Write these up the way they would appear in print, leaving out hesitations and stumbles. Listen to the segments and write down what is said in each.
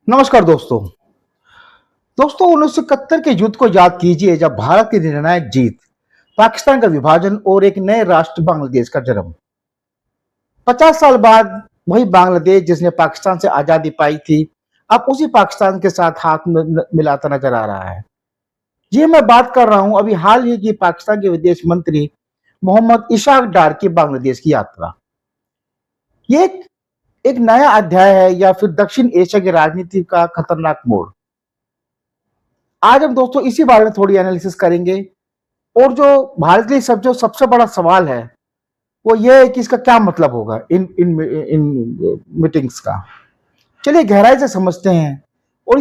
नमस्कार दोस्तों। 1971 के युद्ध को याद कीजिए, जब भारत की निर्णायक जीत, पाकिस्तान का विभाजन और एक नए राष्ट्र बांग्लादेश का जन्म। 50 साल बाद वही बांग्लादेश जिसने पाकिस्तान से आजादी पाई थी, अब उसी पाकिस्तान के साथ हाथ मिलाता नजर आ रहा है। ये मैं बात कर रहा हूं अभी हाल ही की पाकिस्तान के विदेश मंत्री मोहम्मद इशाक डार की बांग्लादेश की यात्रा। ये एक नया अध्याय है या फिर दक्षिण एशिया की राजनीति का खतरनाक मोड़। आज हम दोस्तों इसी बारे में थोड़ी एनालिसिस करेंगे। और जो भारत के लिए जो सबसे बड़ा सवाल है वो ये है कि इसका क्या मतलब होगा इन इन इन मीटिंग्स का। चलिए गहराई से समझते हैं। और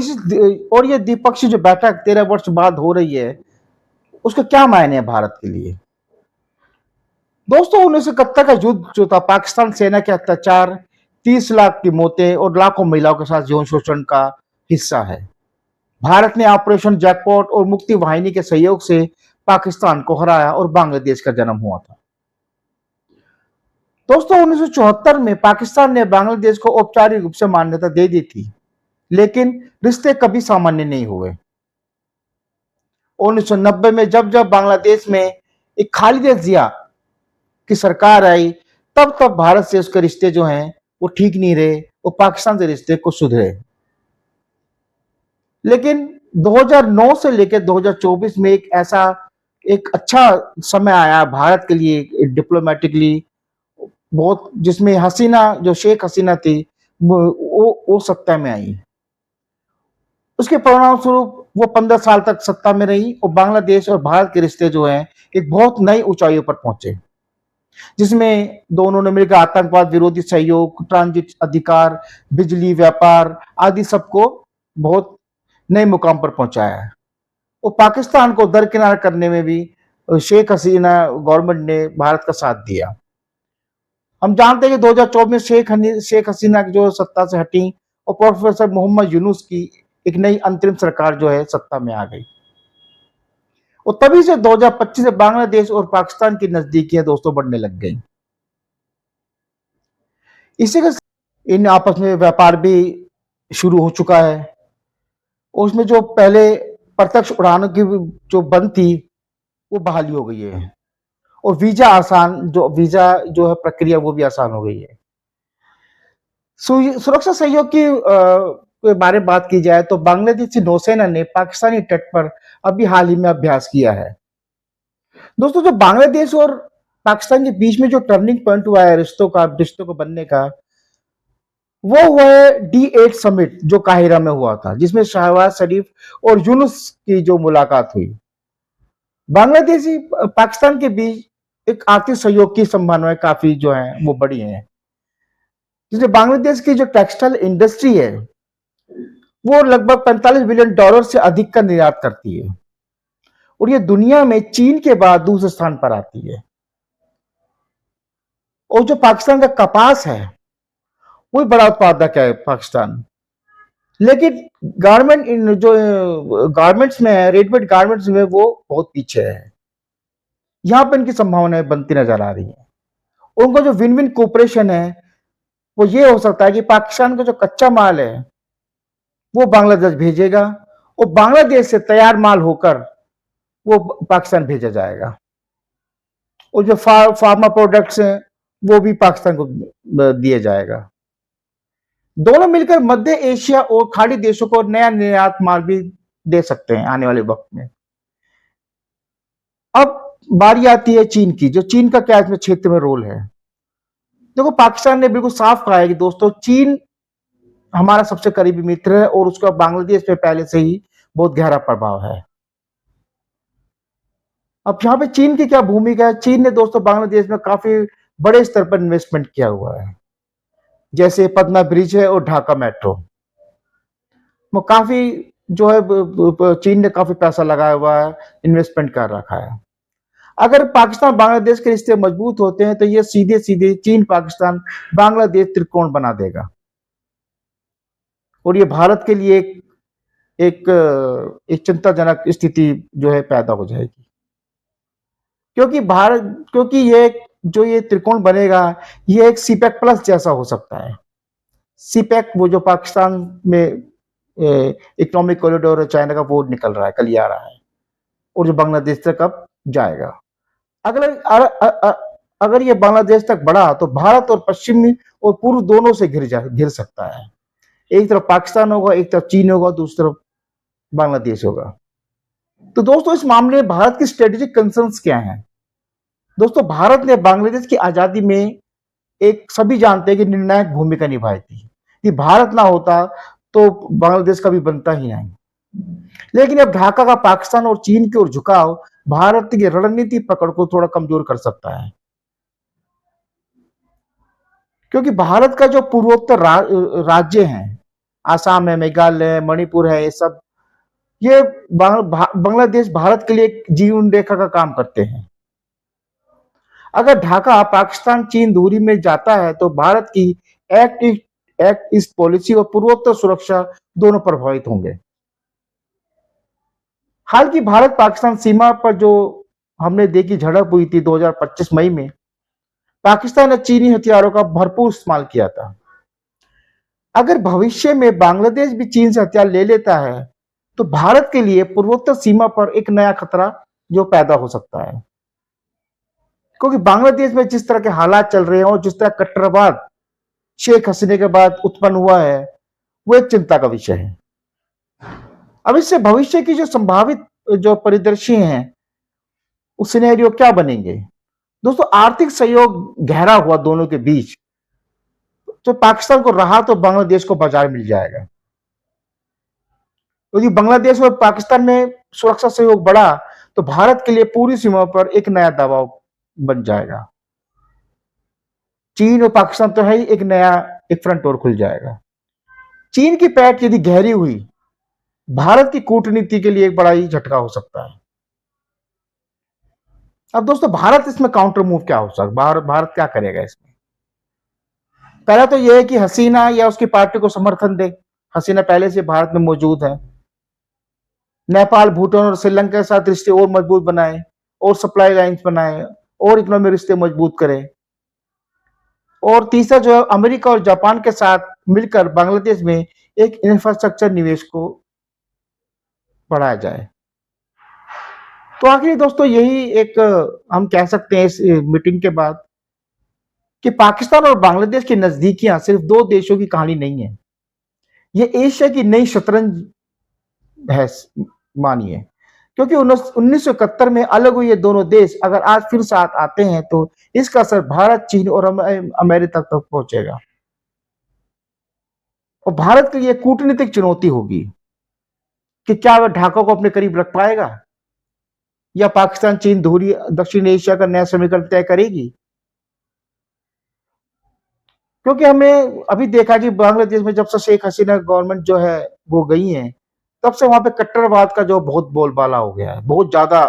ये द्विपक्षीय जो बैठक 13 वर्ष बाद हो रही है, उसके क्या मायने हैं भारत के लिए। दोस्तों 1971 का युद्ध जो था, पाकिस्तान सेना के अत्याचार, 30 लाख की मौतें और लाखों महिलाओं के साथ यौन शोषण का हिस्सा है। भारत ने ऑपरेशन जैकपॉट और मुक्ति वाहिनी के सहयोग से पाकिस्तान को हराया और बांग्लादेश का जन्म हुआ था। दोस्तों 1974 में पाकिस्तान ने बांग्लादेश को औपचारिक रूप से मान्यता दे दी थी, लेकिन रिश्ते कभी सामान्य नहीं हुए। 1990 में जब जब बांग्लादेश में एक खालिद जिया की सरकार आई, तब तब भारत से उसके रिश्ते जो हैं वो ठीक नहीं रहे और पाकिस्तान से रिश्ते कुछ सुधरे। लेकिन 2009 से लेकर 2024 में एक अच्छा समय आया भारत के लिए डिप्लोमेटिकली, बहुत, जिसमें हसीना, जो शेख हसीना थी, वो सत्ता में आई। उसके परिणाम स्वरूप वो 15 साल तक सत्ता में रही और बांग्लादेश और भारत के रिश्ते जो हैं एक बहुत नई ऊंचाइयों पर पहुंचे, जिसमें दोनों ने मिलकर आतंकवाद विरोधी सहयोग, ट्रांजिट अधिकार, बिजली, व्यापार आदि सबको बहुत नए मुकाम पर पहुंचाया है। और पाकिस्तान को दरकिनार करने में भी शेख हसीना गवर्नमेंट ने भारत का साथ दिया। हम जानते हैं कि 2024 में शेख हसीना जो सत्ता से हटी और प्रोफेसर मोहम्मद यूनुस की एक नई अंतरिम सरकार जो है सत्ता में आ गई। और तभी से 2025 से बांग्लादेश और पाकिस्तान की नजदीकियां दोस्तों बढ़ने लग गई। इसी के इन आपस में व्यापार भी शुरू हो चुका है। और उसमें जो पहले प्रत्यक्ष उड़ानों की जो बंद थी, वो बहाली हो गई है। और वीजा जो है प्रक्रिया, वो भी आसान हो गई है। सुरक्षा सहयोग की के बारे में बात की जाए तो बांग्लादेशी नौसेना ने पाकिस्तानी तट पर अभी हाल ही में अभ्यास किया है। दोस्तों जो बांग्लादेश और पाकिस्तान के बीच में जो टर्निंग पॉइंट हुआ है रिश्तों को बनने का, वो हुआ है D8 समिट जो काहिरा में हुआ था, जिसमें शहबाज शरीफ और यूनुस की जो मुलाकात हुई। बांग्लादेशी पाकिस्तान के बीच एक आर्थिक सहयोग की संभावनाएं काफी जो है वो बड़ी हैं। जैसे बांग्लादेश की जो टेक्सटाइल इंडस्ट्री है, वो लगभग $45 बिलियन से अधिक का निर्यात करती है और ये दुनिया में चीन के बाद दूसरे स्थान पर आती है। और जो पाकिस्तान का कपास है, वो बड़ा उत्पादक है पाकिस्तान। लेकिन गारमेंट्स में है, रेडीमेड गारमेंट्स में वो बहुत पीछे है। यहां पर इनकी संभावनाएं बनती नजर आ रही है। उनको जो विन विन कोऑपरेशन है वो ये हो सकता है कि पाकिस्तान का जो कच्चा माल है वो बांग्लादेश भेजेगा और बांग्लादेश से तैयार माल होकर वो पाकिस्तान भेजा जाएगा। और जो फार्मा प्रोडक्ट्स हैं वो भी पाकिस्तान को दिया जाएगा। दोनों मिलकर मध्य एशिया और खाड़ी देशों को नया निर्यात मार्ग भी दे सकते हैं आने वाले वक्त में। अब बारी आती है चीन की, जो चीन का क्या इसमें क्षेत्र में रोल है। देखो पाकिस्तान ने बिल्कुल साफ कहा है कि दोस्तों चीन हमारा सबसे करीबी मित्र है और उसका बांग्लादेश में पहले से ही बहुत गहरा प्रभाव है। अब यहाँ पे चीन की क्या भूमिका है। चीन ने दोस्तों बांग्लादेश में काफी बड़े स्तर पर इन्वेस्टमेंट किया हुआ है, जैसे पदमा ब्रिज है और ढाका मेट्रो। वो काफी जो है चीन ने काफी पैसा लगाया हुआ है, इन्वेस्टमेंट कर रखा है। अगर पाकिस्तान बांग्लादेश के रिश्ते मजबूत होते हैं तो ये सीधे सीधे चीन पाकिस्तान बांग्लादेश त्रिकोण बना देगा और ये भारत के लिए एक एक चिंताजनक स्थिति जो है पैदा हो जाएगी। क्योंकि ये त्रिकोण बनेगा, ये एक सीपेक प्लस जैसा हो सकता है। सीपेक वो जो पाकिस्तान में इकोनॉमिक कॉरिडोर चाइना का वो निकल रहा है, कल ही आ रहा है, और जो बांग्लादेश तक अब जाएगा। अगर अगर ये बांग्लादेश तक बढ़ा तो भारत और पश्चिमी और पूर्व दोनों से घिर सकता है। एक तरफ पाकिस्तान होगा, एक तरफ चीन होगा, दूसरी तरफ बांग्लादेश होगा। तो दोस्तों इस मामले में भारत की स्ट्रेटेजिक कंसर्न्स क्या हैं? दोस्तों भारत ने बांग्लादेश की आजादी में एक सभी जानते हैं कि निर्णायक भूमिका निभाई थी। कि भारत ना होता तो बांग्लादेश कभी बनता ही नहीं। लेकिन अब ढाका का पाकिस्तान और चीन की ओर झुकाव भारत की रणनीति पकड़ को थोड़ा कमजोर कर सकता है, क्योंकि भारत का जो पूर्वोत्तर राज्य हैं, आसाम है, मेघालय है, मणिपुर है, ये सब ये बांग्लादेश भारत के लिए एक जीवन रेखा का काम करते हैं। अगर ढाका पाकिस्तान चीन दूरी में जाता है तो भारत की एक्ट ईस्ट पॉलिसी और पूर्वोत्तर सुरक्षा दोनों प्रभावित होंगे। हाल की भारत पाकिस्तान सीमा पर जो हमने देखी झड़प हुई थी 2025 मई में, पाकिस्तान ने चीनी हथियारों का भरपूर इस्तेमाल किया था। अगर भविष्य में बांग्लादेश भी चीन से हथियार ले लेता है तो भारत के लिए पूर्वोत्तर सीमा पर एक नया खतरा जो पैदा हो सकता है, क्योंकि बांग्लादेश में जिस तरह के हालात चल रहे हैं और जिस तरह कट्टरवाद शेख हसीना के बाद उत्पन्न हुआ है, वो एक चिंता का विषय है। अब इससे भविष्य की जो संभावित जो परिदृश्य हैं, उस सिनेरियो क्या बनेंगे? दोस्तों आर्थिक सहयोग गहरा हुआ दोनों के बीच, तो पाकिस्तान को रहा तो बांग्लादेश को बाजार मिल जाएगा। यदि बांग्लादेश और पाकिस्तान में सुरक्षा सहयोग बढ़ा तो भारत के लिए पूरी सीमा पर एक नया दबाव बन जाएगा। चीन और पाकिस्तान तो है ही, एक फ्रंट और खुल जाएगा। चीन की पैठ यदि गहरी हुई, भारत की कूटनीति के लिए एक बड़ा ही झटका हो सकता है। अब दोस्तों भारत इसमें काउंटर मूव क्या हो सकता है? भारत क्या करेगा इसमें? पहला तो यह है कि हसीना या उसकी पार्टी को समर्थन दे। हसीना पहले से भारत में मौजूद है। नेपाल, भूटान और श्रीलंका के साथ रिश्ते और मजबूत बनाए, और सप्लाई लाइंस बनाए, और इकोनॉमिक रिश्ते मजबूत करें। और तीसरा जो है अमेरिका और जापान के साथ मिलकर बांग्लादेश में एक इंफ्रास्ट्रक्चर निवेश को बढ़ाया जाए। तो आखिर दोस्तों यही एक हम कह सकते हैं इस मीटिंग के बाद कि पाकिस्तान और बांग्लादेश की नजदीकियां सिर्फ दो देशों की कहानी नहीं है, ये एशिया की नई शतरंज है मानिए। क्योंकि 1971 में अलग हुए ये दोनों देश अगर आज फिर साथ आते हैं तो इसका असर भारत, चीन और अमेरिका तक पहुंचेगा, और भारत के लिए कूटनीतिक चुनौती होगी कि क्या वह ढाका को अपने करीब रख पाएगा, या पाकिस्तान चीन दूरी दक्षिण एशिया का नया समीकरण तय करेगी। क्योंकि हमने अभी देखा कि बांग्लादेश में जब से शेख हसीना गवर्नमेंट जो है वो गई है, तब से वहां पे कट्टरवाद का जो बहुत बोलबाला हो गया है, बहुत ज्यादा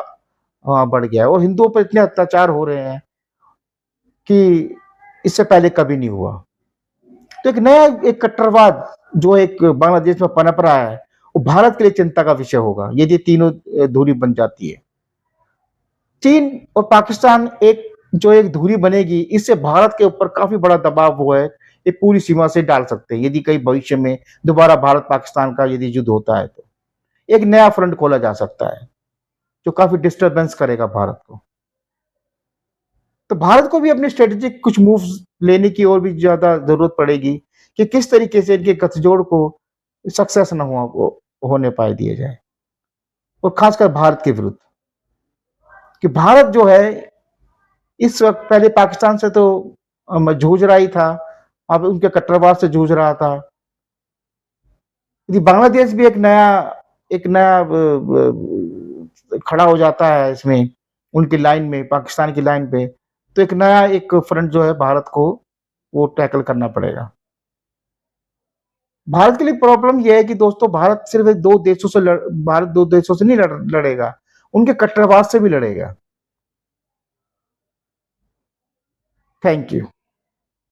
बढ़ गया है, और हिंदुओं पर इतने अत्याचार हो रहे हैं कि इससे पहले कभी नहीं हुआ। तो एक नया एक कट्टरवाद जो एक बांग्लादेश में पनप रहा है, वो भारत के लिए चिंता का विषय होगा यदि तीनों दूरी बन जाती है। चीन और पाकिस्तान एक धुरी बनेगी, इससे भारत के ऊपर काफी बड़ा दबाव वो है ये पूरी सीमा से डाल सकते हैं। यदि कहीं भविष्य में दोबारा भारत पाकिस्तान का यदि युद्ध होता है तो एक नया फ्रंट खोला जा सकता है जो काफी डिस्टरबेंस करेगा भारत को। तो भारत को भी अपनी स्ट्रेटेजिक कुछ मूव्स लेने की और भी ज्यादा जरूरत पड़ेगी कि किस तरीके से इनके गठजोड़ को सक्सेस न होने पाए दिए जाए, और खासकर भारत के विरुद्ध। कि भारत जो है इस वक्त पहले पाकिस्तान से तो जूझ रहा ही था, अब उनके कट्टरवाद से जूझ रहा था। यदि बांग्लादेश भी एक नया खड़ा हो जाता है इसमें, उनकी लाइन में, पाकिस्तान की लाइन पे, तो एक नया एक फ्रंट जो है भारत को वो टैकल करना पड़ेगा। भारत के लिए प्रॉब्लम यह है कि दोस्तों भारत सिर्फ भारत दो देशों से नहीं लड़ेगा, उनके कट्टरवाद से भी लड़ेगा। Thank you.